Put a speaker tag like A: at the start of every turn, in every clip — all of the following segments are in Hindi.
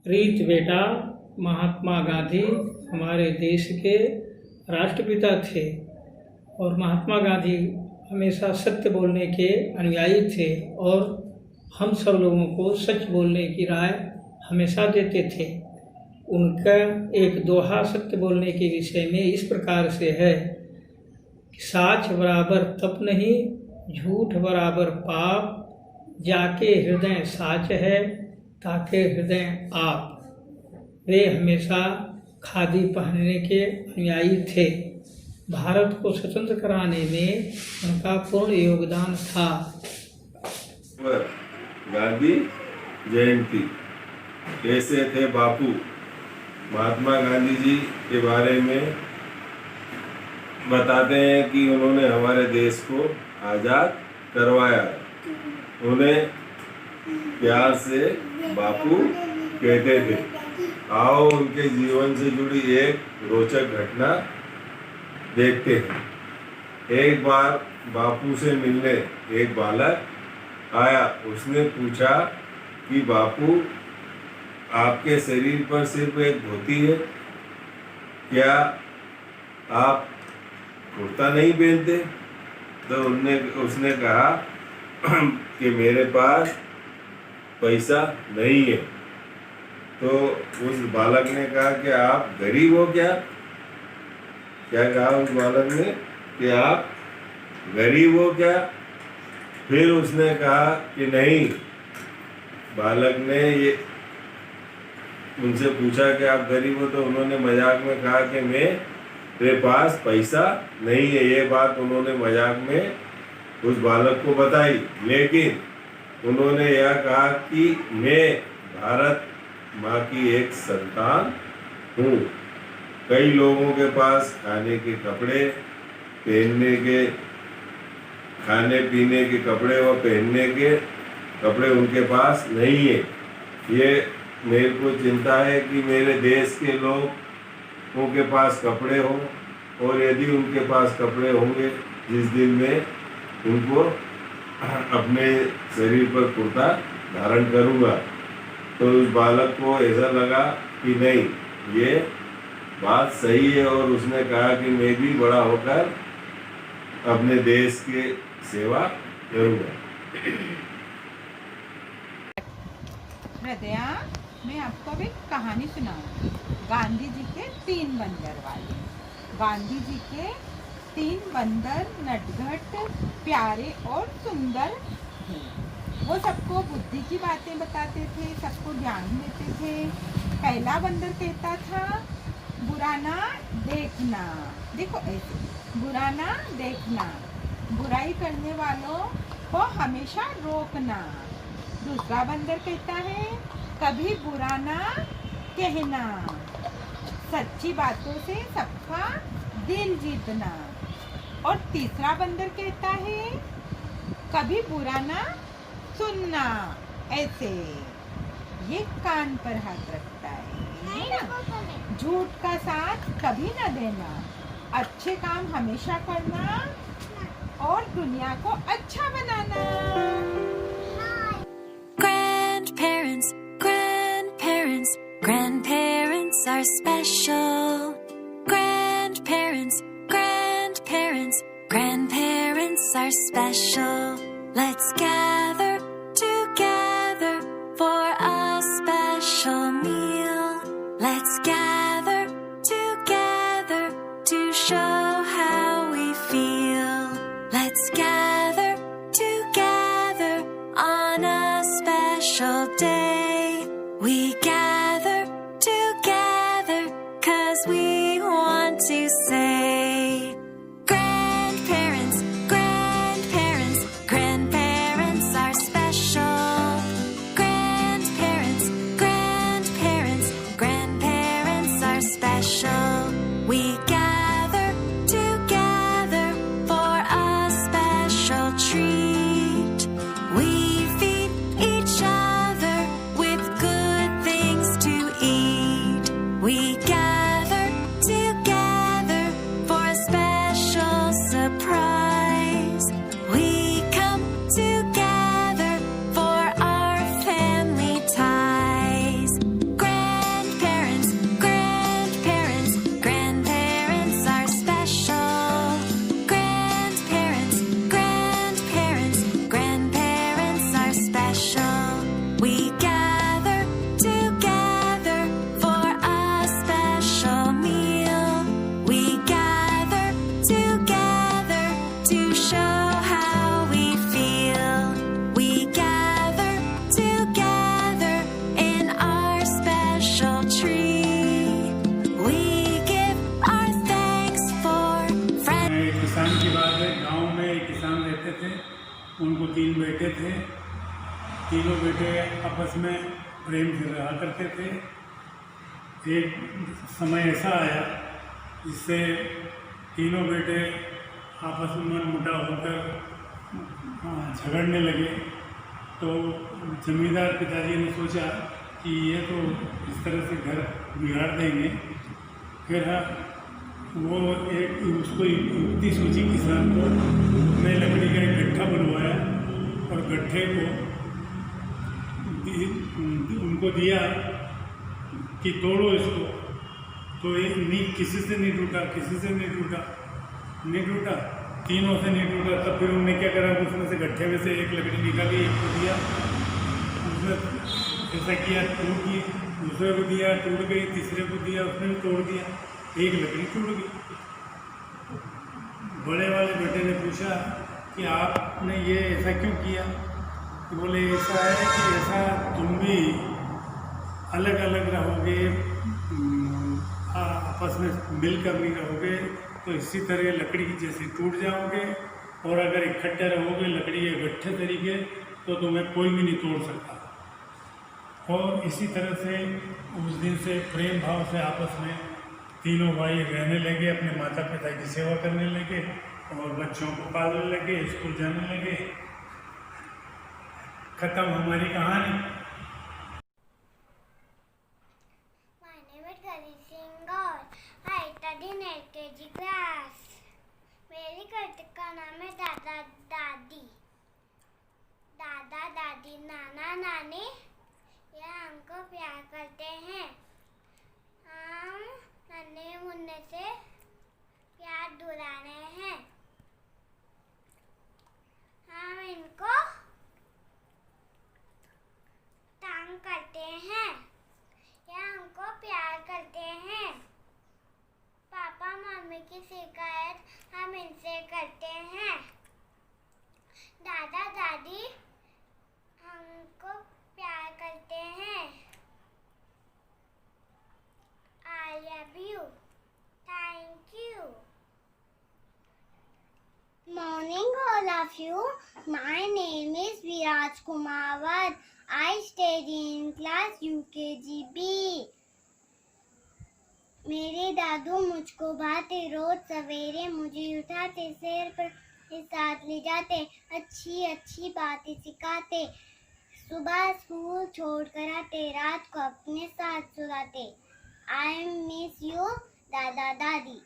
A: प्रीत बेटा, महात्मा गांधी हमारे देश के राष्ट्रपिता थे और महात्मा गांधी हमेशा सत्य बोलने के अनुयायी थे और हम सब लोगों को सच बोलने की राय हमेशा देते थे। उनका एक दोहा सत्य बोलने के विषय में इस प्रकार से है कि साच बराबर तप नहीं, झूठ बराबर पाप, जाके हृदय साच है ताके हृदय आप। वे हमेशा खादी पहनने के अनुयायी थे। भारत को स्वतंत्र कराने में उनका पूर्ण योगदान था।
B: गांधी जयंती कैसे थे बापू। महात्मा गांधी जी के बारे में बताते हैं कि उन्होंने हमारे देश को आज़ाद करवाया। उन्हें प्यार से बापू कहते थे। आओ उनके जीवन से जुड़ी एक रोचक घटना देखते हैं। एक बार बापू से मिलने एक बालक आया। उसने पूछा कि बापू, आपके शरीर पर सिर्फ एक धोती है, क्या आप कुर्ता नहीं पहनते? तो उसने कहा कि मेरे पास पैसा नहीं है। तो उस बालक ने कहा कि आप गरीब हो क्या? क्या कहा उस बालक ने कि आप गरीब हो क्या? फिर उसने कहा कि नहीं। बालक ने ये उनसे पूछा कि आप गरीब हो, तो उन्होंने मजाक में कहा कि मेरे पास पैसा नहीं है। ये बात उन्होंने मजाक में उस बालक को बताई, लेकिन उन्होंने यह कहा कि मैं भारत माँ की एक संतान हूँ। कई लोगों के पास खाने के कपड़े, पहनने के, खाने पीने के कपड़े और पहनने के कपड़े उनके पास नहीं है। ये मेरे को चिंता है कि मेरे देश के लोगों के पास कपड़े हों, और यदि उनके पास कपड़े होंगे जिस दिन में उनको अपने शरीर पर कुर्ता धारण करूँगा। तो उस बालक को ऐसा लगा कि नहीं, ये बात सही है, और उसने कहा कि मैं भी बड़ा होकर अपने देश की सेवा करूँगा।
C: हृदया, मैं आपको अब एक कहानी सुनाऊंगी। गांधी जी के 3 बंदर वाली। गांधी जी के 3 बंदर नटखट, प्यारे और सुंदर थे। वो सबको बुद्धि की बातें बताते थे, सबको ज्ञान देते थे। पहला बंदर कहता था, बुरा ना देखना। देखो ऐसे, बुरा ना देखना, बुराई करने वालों को हमेशा रोकना। दूसरा बंदर कहता है, कभी बुरा ना कहना, सच्ची बातों से सबका दिल जीतना। और तीसरा बंदर कहता है, कभी बुरा ना सुनना। ऐसे ये कान पर हाथ रखता है ना। झूठ का साथ कभी न देना, अच्छे काम हमेशा करना और दुनिया को अच्छा बनाना।
D: Grandparents, grandparents, grandparents are special. Grandparents, grandparents, grandparents are special. Let's gather together for a special meal. Let's gather together to show how we feel. Let's gather together on a special day. We gather together 'cause we want to say, grandparents, grandparents, grandparents are special. Grandparents, grandparents, grandparents are special. We gather together for a special treat. We feed each other
E: थे। तीनों बेटे आपस में प्रेम से रहा करते थे। एक समय ऐसा आया जिससे तीनों बेटे आपस में मनमुटाव होकर झगड़ने लगे। तो जमींदार पिताजी ने सोचा कि ये तो इस तरह से घर बिगाड़ देंगे। फिर वो एक उसको युक्ति सोची किसान को, उसने लकड़ी का एक गट्ठा बनवाया और गट्ठे को उनको दिया कि तोड़ो इसको। तो ये किसी से नहीं टूटा, तीनों से नहीं टूटा। तब फिर उन्होंने क्या करा, उसमें से गट्ठे में से एक लकड़ी निकाली, एक को दिया। उसने ऐसा किया, टूट गई, दूसरे को दिया, टूट गई, तीसरे को दिया, उसने भी तोड़ दिया, एक लकड़ी टूट गई। बड़े वाले बेटे ने पूछा कि आपने ये ऐसा क्यों किया? तो बोले ऐसा है कि ऐसा तुम भी अलग अलग रहोगे, आपस में मिलकर नहीं रहोगे, तो इसी तरह लकड़ी की जैसे टूट जाओगे। और अगर इकट्ठे रहोगे लकड़ी के गट्ठे तरीके, तो तुम्हें कोई भी नहीं तोड़ सकता। और इसी तरह से उस दिन से प्रेम भाव से आपस में तीनों भाई रहने लगे, अपने माता पिता की सेवा करने लगे और बच्चों को पालने लगे, स्कूल जाने लगे। खत्म हमारी कहानी।
F: My name is Gani Singh और I study in LKG class. मेरी कविता का नाम है दादा दादी। दादा दादी नाना नानी ये हमको प्यार करते हैं। हम नन्हे मुन्ने से प्यार दुलाने हैं। हम इनको तंग करते हैं या हमको प्यार करते हैं। पापा मम्मी की शिकायत हम इनसे करते हैं। दादा दादी हमको प्यार करते हैं। I love you. Thank you. Morning all of you. My name is Viraj Kumawat. I study in class UKGB. मेरे दादू मुझको भाते, रोज सवेरे मुझे उठाते, सैर पर साथ ले जाते, अच्छी अच्छी बातें सिखाते, सुबह स्कूल छोड़ कर आते, रात को अपने साथ सुलाते। I miss you, दादा दादी।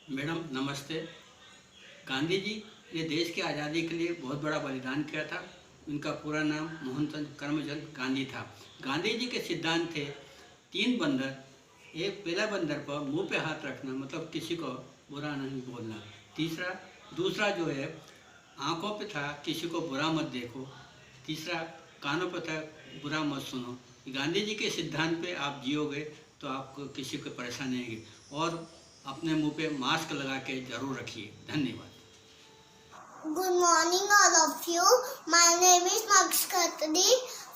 G: मैडम नमस्ते। गांधी जी ने देश की आज़ादी के लिए बहुत बड़ा बलिदान किया था। उनका पूरा नाम मोहनचंद करमचंद गांधी था। गांधी जी के सिद्धांत थे 3 बंदर। एक पहला बंदर पर मुंह पे हाथ रखना, मतलब किसी को बुरा नहीं बोलना। दूसरा जो है आंखों पे था, किसी को बुरा मत देखो। तीसरा कानों पे था, बुरा मत सुनो। गांधी जी के सिद्धांत पे आप जियोगे तो आपको किसी को परेशानी नहीं होगी। और अपने मुंह पे मास्क लगा के जरूर रखिए। धन्यवाद।
F: Good morning all of you. My name is Max Khatri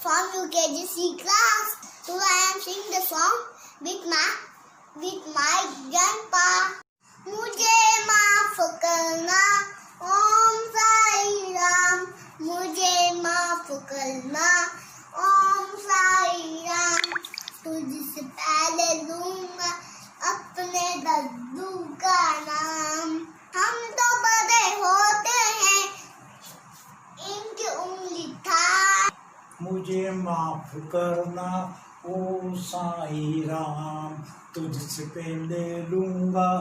F: from UKGC class. Today I am singing the song with my grandpa. मुझे माफ
H: मुझे माफ करना ओ साईं राम, तुझसे पहले लूँगा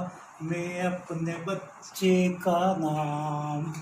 H: मैं अपने बच्चे का नाम।